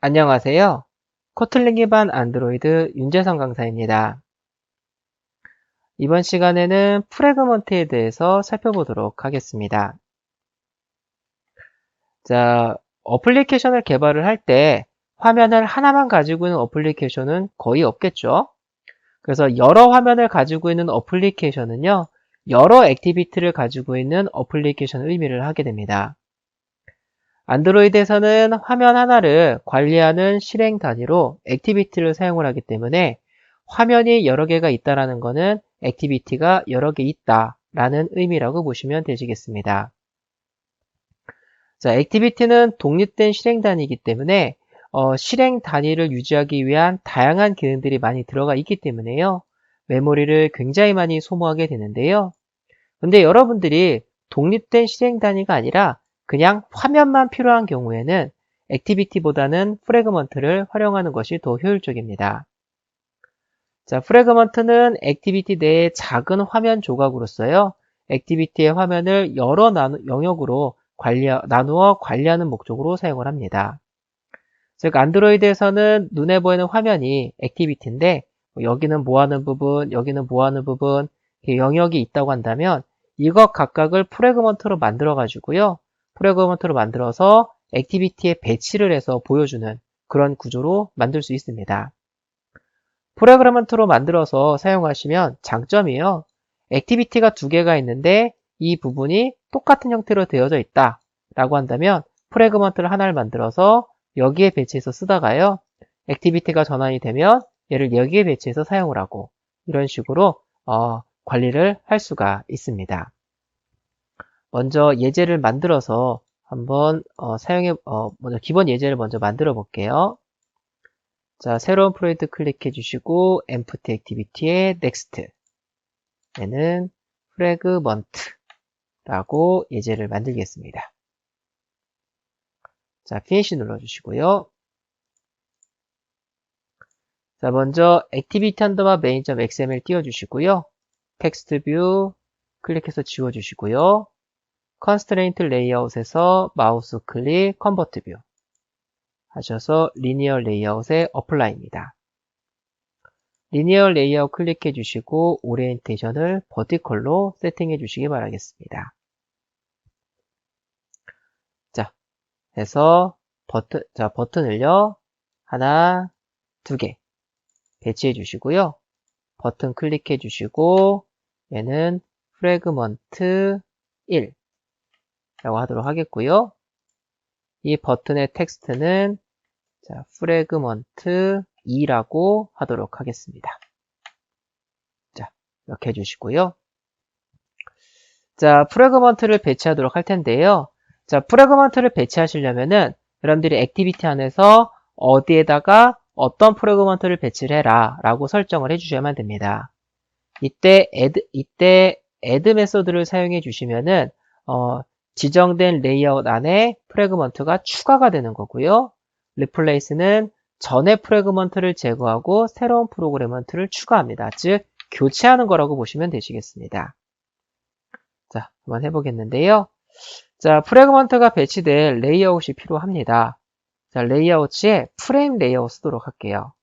안녕하세요. 코틀린 기반 안드로이드 윤재성 강사입니다. 이번 시간에는 프래그먼트에 대해서 살펴보도록 하겠습니다. 자, 어플리케이션을 개발을 할 때 화면을 하나만 가지고 있는 어플리케이션은 거의 없겠죠. 그래서 여러 화면을 가지고 있는 어플리케이션은요, 여러 액티비티를 가지고 있는 어플리케이션을 의미를 하게 됩니다. 안드로이드에서는 화면 하나를 관리하는 실행 단위로 액티비티를 사용을 하기 때문에 화면이 여러 개가 있다는 것은 액티비티가 여러 개 있다라는 의미라고 보시면 되시겠습니다. 자, 액티비티는 독립된 실행 단위이기 때문에 실행 단위를 유지하기 위한 다양한 기능들이 많이 들어가 있기 때문에요. 메모리를 굉장히 많이 소모하게 되는데요. 근데 여러분들이 독립된 실행 단위가 아니라 그냥 화면만 필요한 경우에는 액티비티보다는 프래그먼트를 활용하는 것이 더 효율적입니다. 자, 프래그먼트는 액티비티 내의 작은 화면 조각으로서요. 액티비티의 화면을 여러 영역으로 나누어 관리하는 목적으로 사용을 합니다. 즉, 안드로이드에서는 눈에 보이는 화면이 액티비티인데 여기는 뭐 하는 부분, 여기는 뭐 하는 부분, 영역이 있다고 한다면 이것 각각을 프래그먼트로 만들어 가지고요. 프래그먼트로 만들어서 액티비티에 배치를 해서 보여주는 그런 구조로 만들 수 있습니다. 프래그먼트로 만들어서 사용하시면 장점이요. 액티비티가 두 개가 있는데 이 부분이 똑같은 형태로 되어져 있다 라고 한다면 프래그먼트를 하나를 만들어서 여기에 배치해서 쓰다가요. 액티비티가 전환이 되면 얘를 여기에 배치해서 사용을 하고 이런 식으로 관리를 할 수가 있습니다. 먼저 예제를 만들어서 한번 먼저 기본 예제를 먼저 만들어 볼게요. 자, 새로운 프로젝트 클릭해 주시고 Empty Activity에 Next 얘는 프래그먼트라고 예제를 만들겠습니다. 자, Finish 눌러주시고요. 자, 먼저 Activity underbar main.xml 띄워주시고요. 텍스트 뷰 클릭해서 지워주시고요. Constraint Layout에서 마우스 클릭 Convert View 하셔서 리니어 레이아웃에 어플라이입니다. 리니어 레이아웃 클릭해 주시고 오리엔테이션을 버티컬로 세팅해 주시기 바라겠습니다. 자, 해서 버튼을요. 하나, 두 개 배치해 주시고요. 버튼 클릭해 주시고 얘는 프래그먼트 1 라고 하도록 하겠고요. 이 버튼의 텍스트는 프래그먼트 2라고 하도록 하겠습니다. 자, 이렇게 해주시고요. 자, 프래그먼트를 배치하도록 할 텐데요. 자, 프래그먼트를 배치하시려면은 여러분들이 액티비티 안에서 어디에다가 어떤 프래그먼트를 배치를 해라 라고 설정을 해주셔야만 됩니다. 이때 add 메소드를 사용해 주시면은 지정된 레이아웃 안에 프래그먼트가 추가가 되는 거고요. replace는 전에 프래그먼트를 제거하고 새로운 프래그먼트를 추가합니다. 즉 교체하는 거라고 보시면 되시겠습니다. 자, 한번 해보겠는데요. 자, 프래그먼트가 배치될 레이아웃이 필요합니다. 자, 레이아웃에 프레임 레이아웃 쓰도록 할게요.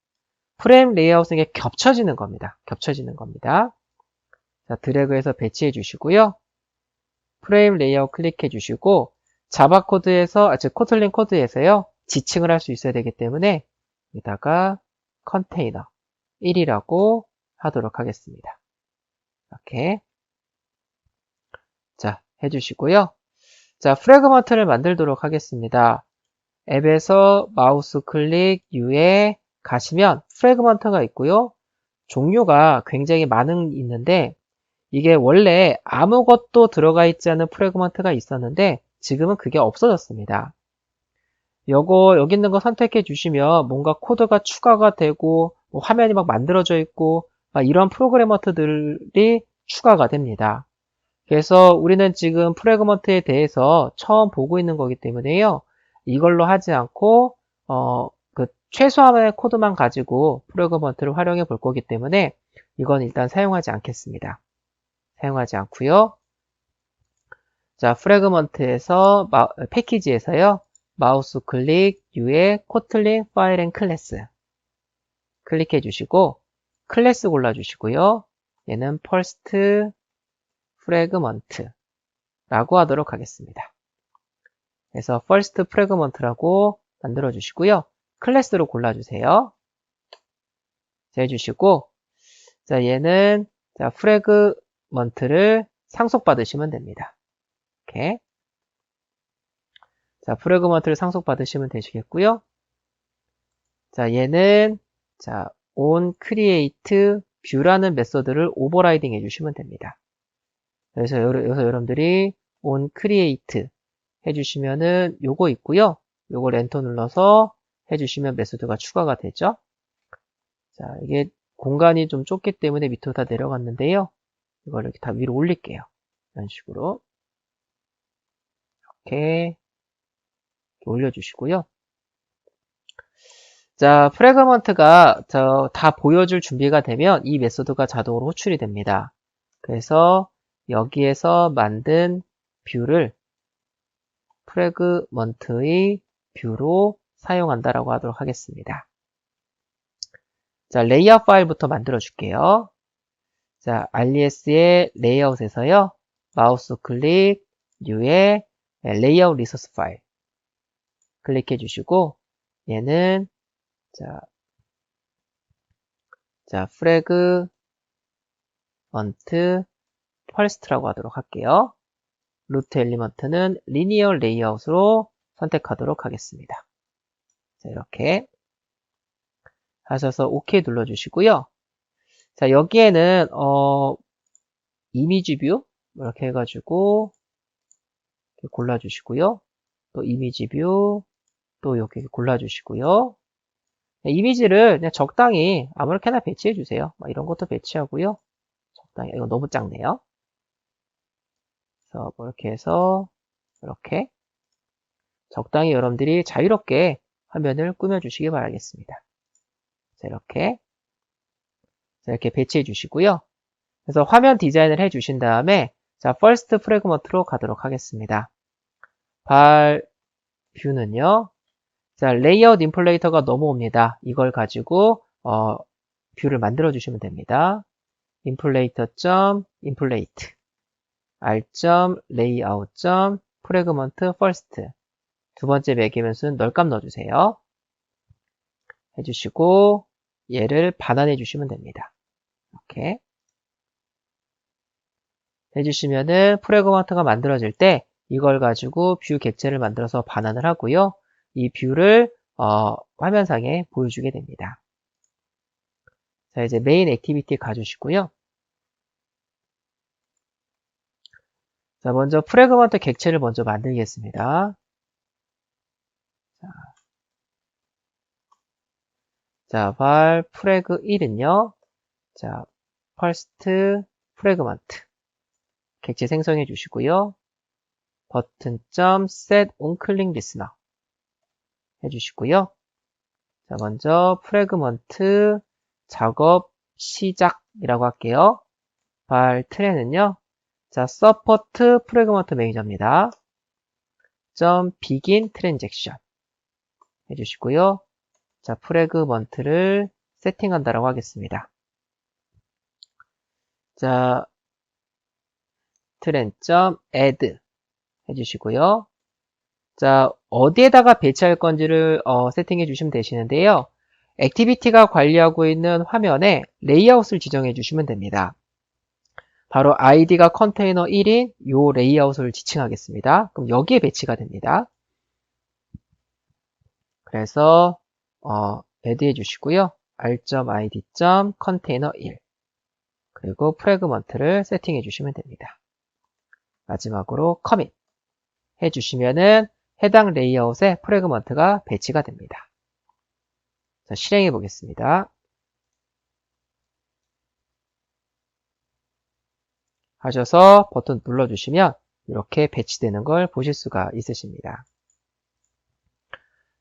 프레임 레이아웃은 이게 겹쳐지는 겁니다. 겹쳐지는 겁니다. 자, 드래그해서 배치해 주시고요. 프레임 레이아웃 클릭해 주시고 자바 코드에서, 즉 코틀린 코드에서요. 지칭을 할 수 있어야 되기 때문에 여기다가 컨테이너 1이라고 하도록 하겠습니다. 이렇게 자, 해주시고요. 자, 프래그먼트를 만들도록 하겠습니다. 앱에서 마우스 클릭 U에 가시면 프래그먼트가 있고요. 종류가 굉장히 있는데 이게 원래 아무것도 들어가 있지 않은 프래그먼트가 있었는데 지금은 그게 없어졌습니다. 여기 있는 거 선택해 주시면 뭔가 코드가 추가가 되고 화면이 막 만들어져 있고 이런 프로그래머들이 추가가 됩니다. 그래서 우리는 지금 프래그먼트에 대해서 처음 보고 있는 거기 때문에요. 이걸로 하지 않고 그 최소한의 코드만 가지고 프래그먼트를 활용해 볼 거기 때문에 이건 일단 사용하지 않겠습니다. 사용하지 않고요. 자, 프래그먼트에서 패키지에서요. 마우스 클릭 U에 코틀린 파일 앤 클래스 클릭해 주시고 클래스 골라 주시고요. 얘는 퍼스트 프래그먼트 라고 하도록 하겠습니다. 그래서 first fragment라고 만들어 주시고요. 클래스로 골라 주세요. 자, 해주시고 자, 얘는 자, 프래그먼트를 상속받으시면 됩니다. 이렇게. 자, 프래그먼트를 상속받으시면 되시겠고요. 자, 얘는 자, on create view라는 메서드를 오버라이딩 해주시면 됩니다. 그래서 여기서 여러분들이 on create 해주시면은 요거 있고요. 요걸 엔터 눌러서 해주시면 메소드가 추가가 되죠. 자, 이게 공간이 좀 좁기 때문에 밑으로 다 내려갔는데요. 이걸 이렇게 다 위로 올릴게요. 이런 식으로. 이렇게 올려주시고요. 자, 프래그먼트가 다 보여줄 준비가 되면 이 메소드가 자동으로 호출이 됩니다. 그래서 여기에서 만든 뷰를 프래그먼트의 뷰로 사용한다라고 하도록 하겠습니다. 자, 레이아웃 파일부터 만들어 줄게요. 자, RES의 레이아웃에서요. 마우스 클릭, U에 레이아웃 리소스 파일 클릭해 주시고 얘는 자, 프래그먼트 퍼스트라고 하도록 할게요. 루트 엘리먼트는 리니어 레이아웃으로 선택하도록 하겠습니다. 자, 이렇게 하셔서 OK 눌러주시고요. 자, 여기에는 이미지 뷰 이렇게 해가지고 이렇게 골라주시고요. 또 이미지 뷰 또 이렇게 골라주시고요. 이미지를 그냥 적당히 아무렇게나 배치해 주세요. 이런 것도 배치하고요. 적당히 이거 너무 작네요. 그래서 이렇게 해서 이렇게 적당히 여러분들이 자유롭게 화면을 꾸며주시기 바라겠습니다. 자, 이렇게 배치해 주시고요. 그래서 화면 디자인을 해 주신 다음에 자, 퍼스트 프래그먼트로 가도록 하겠습니다. 발 뷰는요. 자, 레이아웃 인플레이터가 넘어옵니다. 이걸 가지고 뷰를 만들어 주시면 됩니다. inflator.inflate r.layout.fragment first 두 번째 매기면서는 널값 넣어주세요. 해주시고 얘를 반환해 주시면 됩니다. 이렇게 해주시면은 프래그먼트가 만들어질 때 이걸 가지고 뷰 객체를 만들어서 반환을 하고요. 이 뷰를 화면상에 보여주게 됩니다. 자, 이제 메인 액티비티 가주시고요. 자, 먼저 프래그먼트 객체를 먼저 만들겠습니다. 자, var 프래그 1은요. 자, first 프래그먼트 객체 생성해 주시고요. 버튼.set on click listener 해주시고요. 자, 먼저 프래그먼트 작업 시작이라고 할게요. 발 트레는요. 자, support 프래그먼트 매니저입니다. begin transaction 해주시고요. 자, 프래그먼트를 세팅한다라고 하겠습니다. 자, trend.add 해주시고요. 자, 어디에다가 배치할 건지를 세팅해 주시면 되시는데요. 액티비티가 관리하고 있는 화면에 레이아웃을 지정해 주시면 됩니다. 바로 id가 컨테이너 1인 요 레이아웃을 지칭하겠습니다. 그럼 여기에 배치가 됩니다. 그래서 add 해주시고요. r.id.container 1 그리고 프래그먼트를 세팅해 주시면 됩니다. 마지막으로 commit 해주시면은 해당 레이아웃에 프래그먼트가 배치가 됩니다. 자, 실행해 보겠습니다. 하셔서 버튼 눌러주시면 이렇게 배치되는 걸 보실 수가 있으십니다.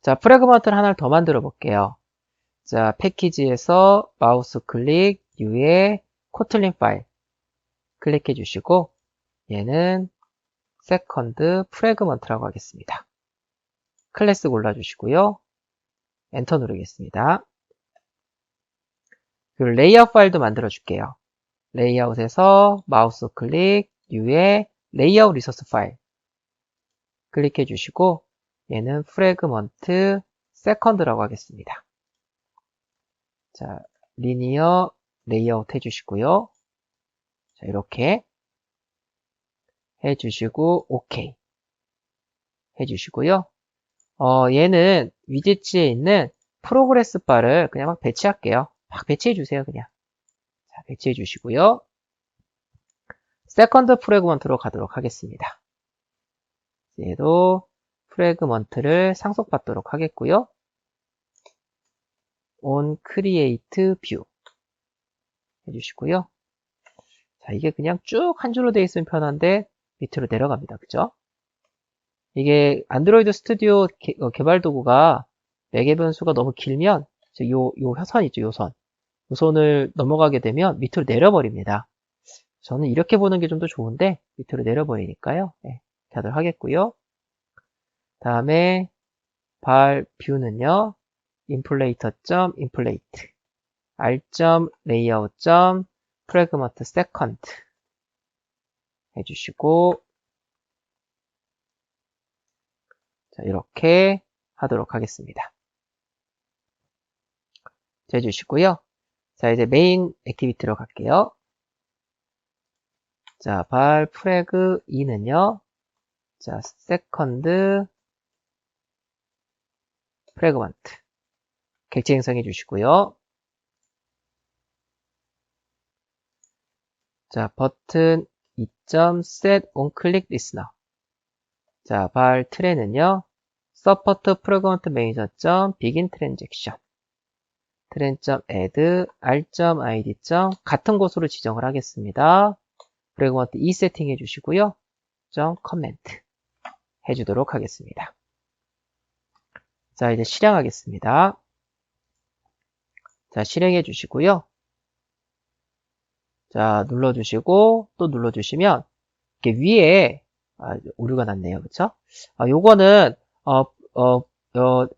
자, 프래그먼트를 하나를 더 만들어 볼게요. 자, 패키지에서 마우스 클릭, U에 코틀린 파일 클릭해 주시고 얘는 세컨드 프래그먼트라고 하겠습니다. 클래스 골라주시고요. 엔터 누르겠습니다. 그리고 레이아웃 파일도 만들어 줄게요. 레이아웃에서 마우스 클릭, U에 레이아웃 리소스 파일 클릭해 주시고 얘는 프래그먼트 세컨드라고 하겠습니다. 자, 리니어 레이아웃 해주시고요. 자, 이렇게 해주시고 오케이 해주시고요. 얘는 위젯지에 있는 프로그레스 바를 그냥 막 배치할게요. 막 배치해 주세요. 그냥. 자, 배치해 주시고요. 세컨드 프래그먼트로 가도록 하겠습니다. 얘도 프래그먼트를 상속받도록 하겠고요. on create view 해주시고요. 자, 이게 그냥 쭉 한 줄로 되어 있으면 편한데 밑으로 내려갑니다. 그죠? 이게 안드로이드 스튜디오 개발 도구가 매개 변수가 너무 길면 요 선 있죠, 요 선. 요 선을 넘어가게 되면 밑으로 내려버립니다. 저는 이렇게 보는 게 좀 더 좋은데 밑으로 내려버리니까요. 네, 이렇게 하도록 하겠고요. 다음에 발 뷰는요. inflator.inflate r.layout.fragment second 해주시고 자, 이렇게 하도록 하겠습니다. 자, 해주시고요. 자, 이제 메인 액티비티로 갈게요. 자, 발 프래그 2는요. 자, 세컨드 프래그먼트 객체 행성해 주시고요. 자, 버튼 2.set on click listener. 자, 발 트레는요. support fragment manager. begin transaction. trend.add r.id. 같은 곳으로 지정을 하겠습니다. 프래그먼트 2 세팅해 주시고요. comment 해주도록 하겠습니다. 자, 이제 실행하겠습니다. 자, 실행해 주시고요. 자, 눌러주시고 또 눌러주시면 이렇게 위에 오류가 났네요. 그쵸? 요거는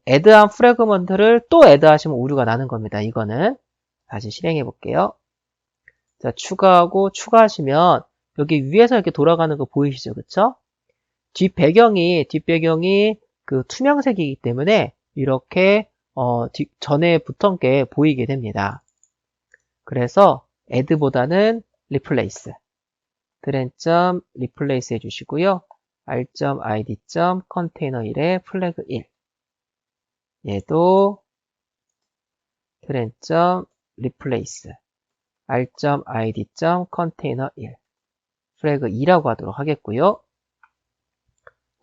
애드한 프래그먼트를 또 애드하시면 오류가 나는 겁니다. 이거는 다시 실행해 볼게요. 자, 추가하고 추가하시면 여기 위에서 이렇게 돌아가는 거 보이시죠? 그쵸? 뒷배경이 그 투명색이기 때문에 이렇게 전에 붙은 게 보이게 됩니다. 그래서 add보다는 replace trend.replace 해주시고요. r.id. container 1에 flag 1 얘도 trend.replace r.id. container 1 flag 2라고 하도록 하겠고요.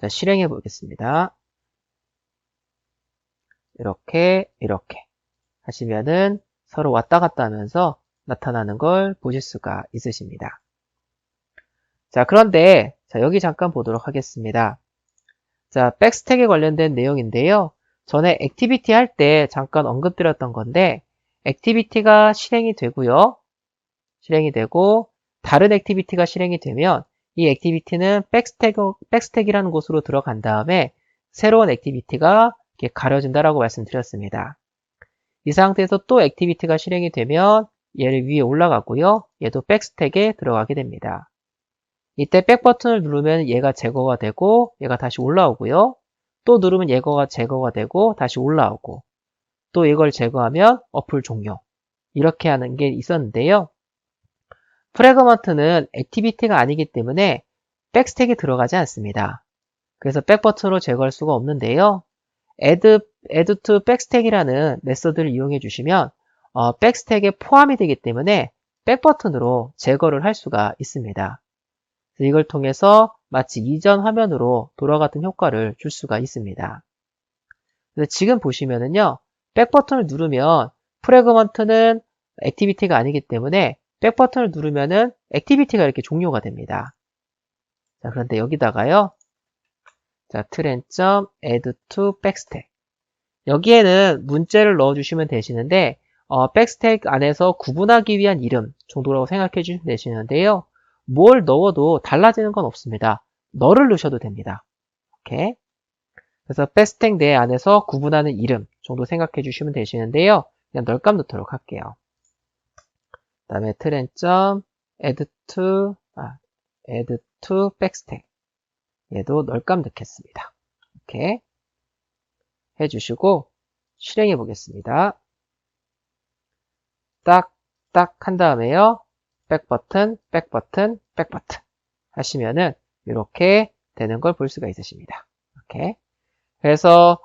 자, 실행해 보겠습니다. 이렇게 하시면은 서로 왔다 갔다 하면서 나타나는 걸 보실 수가 있으십니다. 자, 그런데 자, 여기 잠깐 보도록 하겠습니다. 자, 백스택에 관련된 내용인데요. 전에 액티비티 할 때 잠깐 언급드렸던 건데 액티비티가 실행이 되고요. 실행이 되고 다른 액티비티가 실행이 되면 이 액티비티는 백스택이라는 곳으로 들어간 다음에 새로운 액티비티가 이렇게 가려진다라고 말씀드렸습니다. 이 상태에서 또 액티비티가 실행이 되면 얘를 위에 올라가고요. 얘도 백스택에 들어가게 됩니다. 이때 백 버튼을 누르면 얘가 제거가 되고 얘가 다시 올라오고요. 또 누르면 얘가 제거가 되고 다시 올라오고 또 이걸 제거하면 어플 종료 이렇게 하는 게 있었는데요. 프래그먼트는 액티비티가 아니기 때문에 백스택에 들어가지 않습니다. 그래서 백 버튼으로 제거할 수가 없는데요. add to backstack이라는 메서드를 이용해 주시면 백스택에 포함이 되기 때문에 백 버튼으로 제거를 할 수가 있습니다. 이걸 통해서 마치 이전 화면으로 돌아갔던 효과를 줄 수가 있습니다. 그래서 지금 보시면은요, 백 버튼을 누르면 프래그먼트는 액티비티가 아니기 때문에 백 버튼을 누르면은 액티비티가 이렇게 종료가 됩니다. 자, 그런데 여기다가요, 자, trend.add to backstack. 여기에는 문자를 넣어주시면 되시는데, 백스택 안에서 구분하기 위한 이름 정도라고 생각해 주시면 되시는데요. 뭘 넣어도 달라지는 건 없습니다. 너를 넣으셔도 됩니다. 이렇게. 그래서 백스택 내 안에서 구분하는 이름 정도 생각해 주시면 되시는데요. 그냥 널감 넣도록 할게요. 그 다음에 트렌점 add to 백스택 얘도 널감 넣겠습니다. 이렇게 해주시고 실행해 보겠습니다. 딱 한 다음에요. 백버튼 하시면은 이렇게 되는 걸 볼 수가 있으십니다. 이렇게. 그래서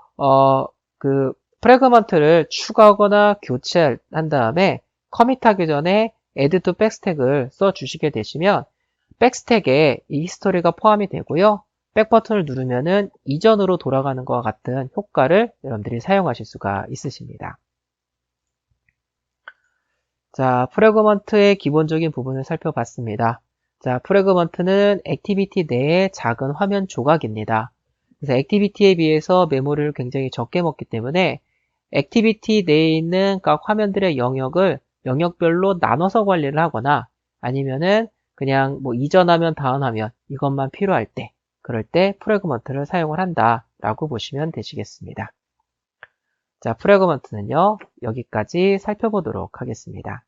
그 프래그먼트를 추가하거나 교체한 다음에 커밋하기 전에 add to 백스택을 써 주시게 되시면 백스택에 이 히스토리가 포함이 되고요. 백버튼을 누르면은 이전으로 돌아가는 것과 같은 효과를 여러분들이 사용하실 수가 있으십니다. 자, 프래그먼트의 기본적인 부분을 살펴봤습니다. 자, 프래그먼트는 액티비티 내의 작은 화면 조각입니다. 그래서 액티비티에 비해서 메모리를 굉장히 적게 먹기 때문에 액티비티 내에 있는 각 화면들의 영역을 영역별로 나눠서 관리를 하거나 아니면은 그냥 뭐 이전 화면, 다음 화면 이것만 필요할 때 그럴 때 프래그먼트를 사용을 한다 라고 보시면 되시겠습니다. 자, 프래그먼트는요 여기까지 살펴보도록 하겠습니다.